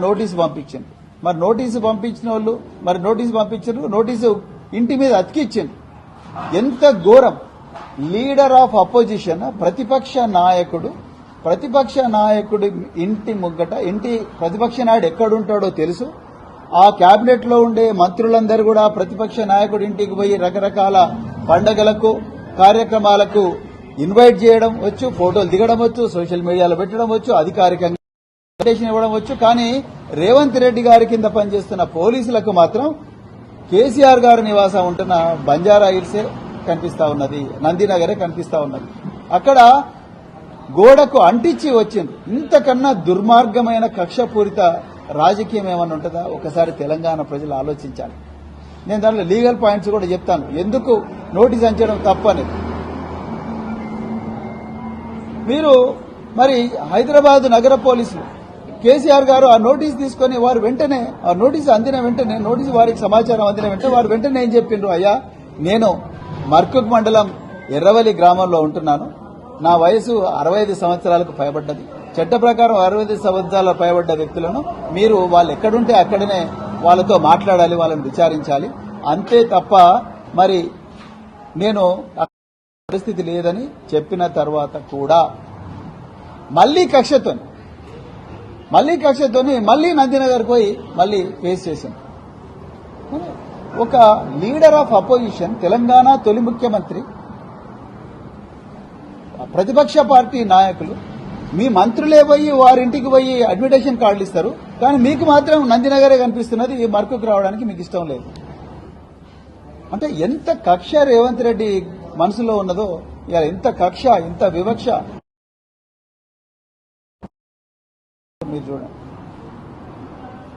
Notice పంపించింది. మరి notice పంపించిన వాళ్ళు నోటీసు పంపించారు, నోటీసు ఇంటి మీద అతికిచ్చింది. ఎంత ఘోరం! లీడర్ ఆఫ్ అపోజిషన్, ప్రతిపక్ష నాయకుడి ఇంటి ముగ్గట, ప్రతిపక్ష నాయుడు ఎక్కడుంటాడో తెలుసు. ఆ కేబినెట్ లో ఉండే మంత్రులందరూ కూడా ప్రతిపక్ష నాయకుడి ఇంటికి పోయి రకరకాల పండగలకు కార్యక్రమాలకు ఇన్వైట్ చేయడం వచ్చు, ఫోటోలు దిగడం వచ్చు, సోషల్ మీడియాలో పెట్టడం వచ్చు, అధికారికంగా ఇవ్వడం వచ్చు. కానీ రేవంత్ రెడ్డి గారి కింద పనిచేస్తున్న పోలీసులకు మాత్రం కేసీఆర్ గారు నివాసం ఉంటున్న బంజారా హిల్సే కనిపిస్తా ఉన్నది, నందినగరే కనిపిస్తా ఉన్నది. అక్కడ గోడకు అంటించి వచ్చింది. ఇంతకన్నా దుర్మార్గమైన కక్షపూరిత రాజకీయం ఏమన్నా ఉంటుందా? ఒకసారి తెలంగాణ ప్రజలు ఆలోచించాలి. నేను దాంట్లో లీగల్ పాయింట్స్ కూడా చెప్తాను, ఎందుకు నోటీస్ అంచడం తప్పనేది. మీరు మరి హైదరాబాద్ నగర పోలీసులు కేసీఆర్ గారు ఆ నోటీస్ తీసుకుని వారు వెంటనే ఆ నోటీసు అందిన వెంటనే వారికి సమాచారం అందిన వెంటనే వారు వెంటనే ఏం చెప్పిండ్రు? అయ్యా, నేను మర్కుక్ మండలం ఎర్రవల్లి గ్రామంలో ఉంటున్నాను. నా వయసు 65 సంవత్సరాలకు పైబడ్డది. చట్ట ప్రకారం 65 సంవత్సరాల పైబడ్డ వ్యక్తులను మీరు వాళ్ళు ఎక్కడుంటే అక్కడనే వాళ్ళతో మాట్లాడాలి, వాళ్ళని విచారించాలి. అంతే తప్ప మరి నేను పరిస్థితి లేదని చెప్పిన తర్వాత కూడా మళ్లీ కక్షతోని మళ్లీ నందినగర్ పోయి మళ్లీ ఫేస్ చేశాను. ఒక లీడర్ ఆఫ్ అపోజిషన్, తెలంగాణ తొలి ముఖ్యమంత్రి, ప్రతిపక్ష పార్టీ నాయకులు, మీ మంత్రులే పోయి వారింటికి పోయి అడ్మిటేషన్ కార్డులు ఇస్తారు. కానీ మీకు మాత్రం నందినగరే కనిపిస్తున్నది, మరకుకు రావడానికి మీకు ఇష్టం లేదు. అంటే ఎంత కక్ష రేవంత్ రెడ్డి మనసులో ఉన్నదో, ఎంత కక్ష, ఎంత వివక్ష మీరు చూడండి.